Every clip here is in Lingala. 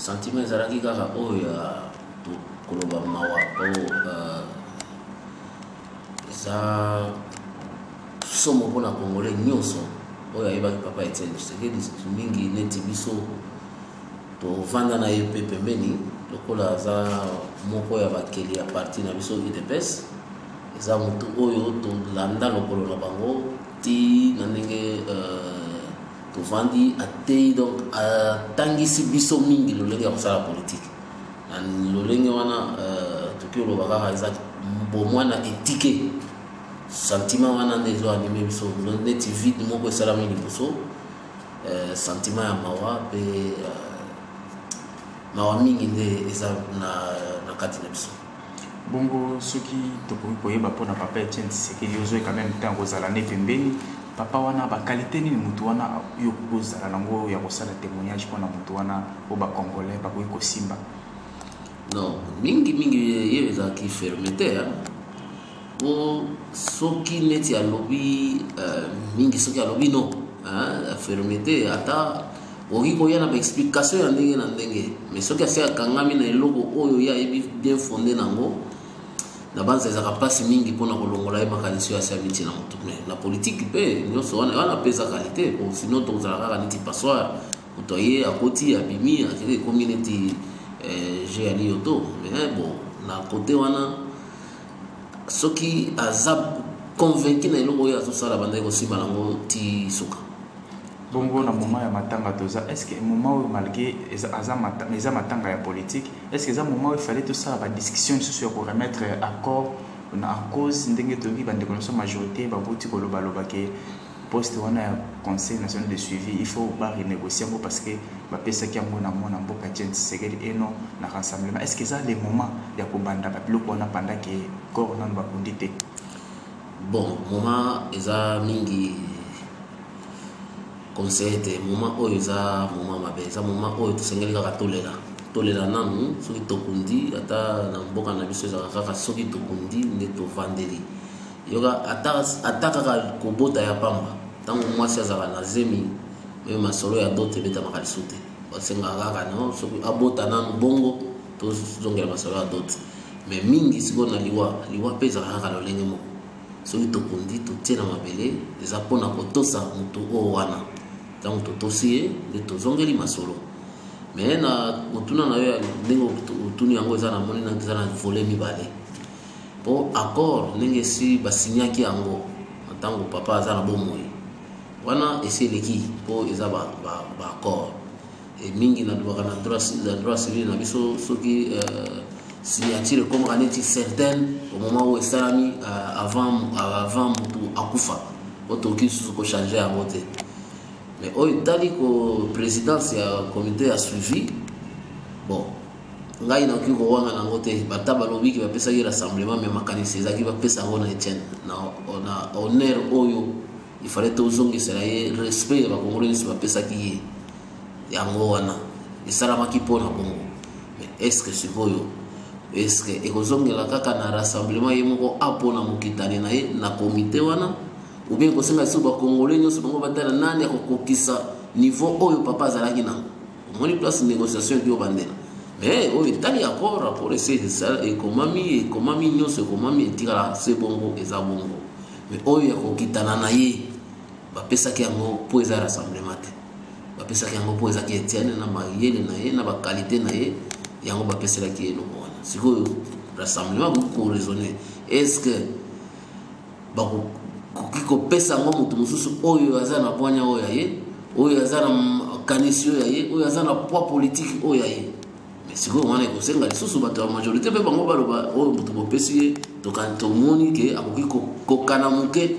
sentiment ezalaki kaka oyo ya koloba mawa po eza somo mpona congolais nyonso oyo ayebaki papa Etienne Tshisekedi mingi neti biso tovanda na ye mpe pembeni lokola aza moko ya bakeli ya parti na biso UDPS eza motu oyo tolanda lokolo na bango ti na ndenge tovandi atei donc atangisi biso mingi lolenge ya kosala politique na lolenge wana toki oloba kaka eza bomwana etike sentiment wana nde ezoanime biso neti vide moko esalami liboso sentiment ya mawa mpe mawa mingi nde eza na kati na biso. Bongo soki tokoki koyeba mpona papa Etienne Tshisekedi ozoi quand même temps kozala ne pembeni papa wana bakalite nini mutu wana yo kozala nango ya kosala témoignage mpona mutu wana o bacongolais bakoki kosimba? Non, mingi ye ezalaki fermeté po soki neti alobi mingi soki alobi non fermeté ata oki koya na baexplication ya ndenge na ndenge mais soki asi akangami na eloko oyo ye ayebi bien fondé nango na banza ezaka place mingi mpona kolongola ye makanisi oyo asi amiti na motu mais na politique mpe nyonso wana mpe eza qualité po sinon tozala kaka neti passoire moto aye akoti abimi akende ekomi neti je ya liyoto mais bon na kote wana soki aza convaincu na eloko oyo azosala bandaki kosimba nango ti suka. Bongo na moment ya matanga toza est-ce que moment où malgré eza matanga ya politique est-ce que eza moment où il fallait tout ça ba discussion sur pour remettre accord na cause ndenge toki bande connaissance majorité ba boti koloba loba ke poste wana ya conseil national de suivi il faut ba renégocier parce que ba pesa ki amona mona mboka Etienne Tshisekedi et non na rassemblement est-ce que ça les moments ya kobanda ba biloko wana pendant que corps nan ba kondité bon moment eza mingi conseil te moment oyo eza moment mabe eza moment oyo tosengeli kaka tolela nanu soki tokundi ata na mboka na biso ezaka kaka soki tokundi nde tovandeli yoka ata kaka kobota ya pamba ntango mwasi azaka na zemi me masolo ya dote ebetamaka lisu te basengaka kaka no soki abota nanu bongo tozongela masolo ya dote mais mingi sikoyo na liwa mpe ezaka kaka lolenge moko soki tokundi totie na mabele eza mpona kotosa motu oyo wana ntango totosi ye nde tozongeli masolo mais na motuna na yo ndenge otuni yango eza na moni eza na volet mibale po accord ndenge esi basinyaki yango ntango papa aza na bomoi wana esi eleki po eza baaccord mingi na lobaka na droit civil na biso soki signature ekomaka neti certaine au moment où esalami avant motu akufa po tokoki susu kochange yango te mais oyo etali ko présidence ya comité ya suivi bon ngai nakoki kowanga nango te bata balobiki bapesaki rassemblement mais makanisi ezalaki bapesa yango na Etienne na honneur oyo ifale tozongisela ye respect ya bakongolais nyonso bapesaki ye yango wana esalamaki mpona bongo mais est-ce que sikoyo est-ce que ekozongela kaka na rassemblement ye moko apona mokitani na ye na comité wana ou bien kosenga biso bakongolais nyonso bango batala nani akokokisa niveau oyo papa azalaki nango omoni place négociation eki obandela mais oyo etali accord rapport ese ekomami nyonso ekomami etikala se bongo eza bongo mais oyo ya kokitana na ye bapesaki yango mpo eza rassemblement te bapesaki yango mpo ezaki Etienne na mayele na ye na bakalite na ye yango bapeselaki ye eloko wana sikoyo rassemblement bakoki koraisonne est-ce que bakoki kopesa yango moto mosusu oyo aza na poigne oyo ya ye oyo aza na kanisi oyo ya ye oyo aza na poids politique oyo ya ye mais sikoyo wana ekosenga lisusu bato ya majorité mpe bango baloba oyo moto bopesi ye tomoni ke akoki kokana moke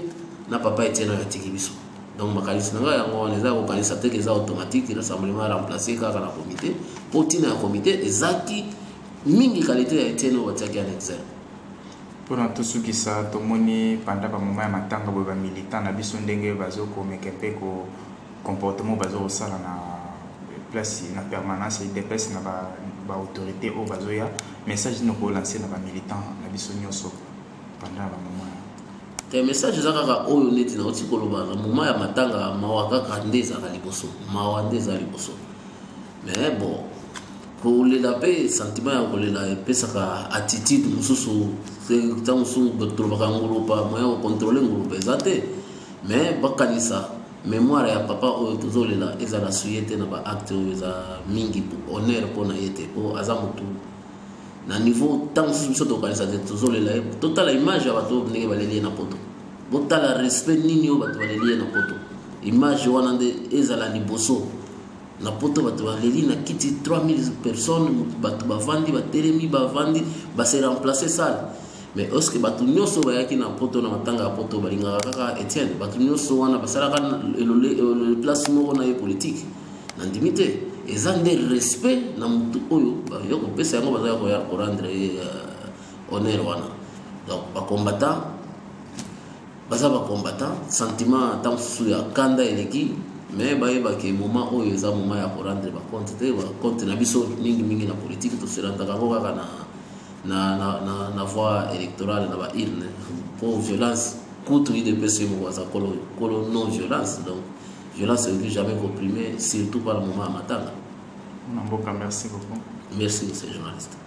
na papa Etienne oyo atiki biso donc makanisi na ngai yango wana eza kokanisa teke eza automatique rassemblement remplacer kaka na comité mpo ntina ya comité ezaki mingi qualité ya Etienne oyo batiaki en exergue. Mpona tosukisa tomoni panda bamoma ya matanga boye bamilitant na biso ndenge bazokomeka mpe comportement bazokosala na place na permanence ya UDPS na baautorité oyo bazoya message nini okolanse na bamilitant na biso nyonso panda bamoma te message eza kaka oyo neti nauti koloba na moma ya matanga mawa kaka nde ezaka liboso mawa nde eza liboso mais bon kolela pe sentiment ya kolela epesaka attitude mosusu ta mosusu tolobaka ngulupa moya kocontrole ngulupa eza te mais bakanisa mémoire ya papa oyo tozolela ezala suye te na baacte oyo eza mingi honneur mpo na ye te mpo aza motu na niveau ntango mosusu biso tokanisa te tozolela ye totala image ya bato ndenge baleli ye na poto botala respect nini oyo bato baleli ye na poto image wana nde ezala liboso na poto bato baleli na kiti 3000 personnes bato bavandi batelemi bavandi base remplacer salle mais oske bato nyonso bayaki na poto na matanga ya poto balingaka kaka Etienne bato nyonso wana basalaka le place moko na ye politique na ndimi te eza nde respect na motu oyo yo kopesa yango bazala koya korendre honneur wana donc bacombattant baza bacombattant sentiment ata mosusu ya kanda eleki mais bayebaki moment oyo eza moment ya korendre bacompte te bacompte na biso mingi na politique toserantaka ngo kaka na voie électorale na baurne pour violence kutu idps moko aza kolo non violence donc violence ne veut jamais comprimer surtout par le moment à matanga. Merci beaucoup. Merci, monsieur le journaliste.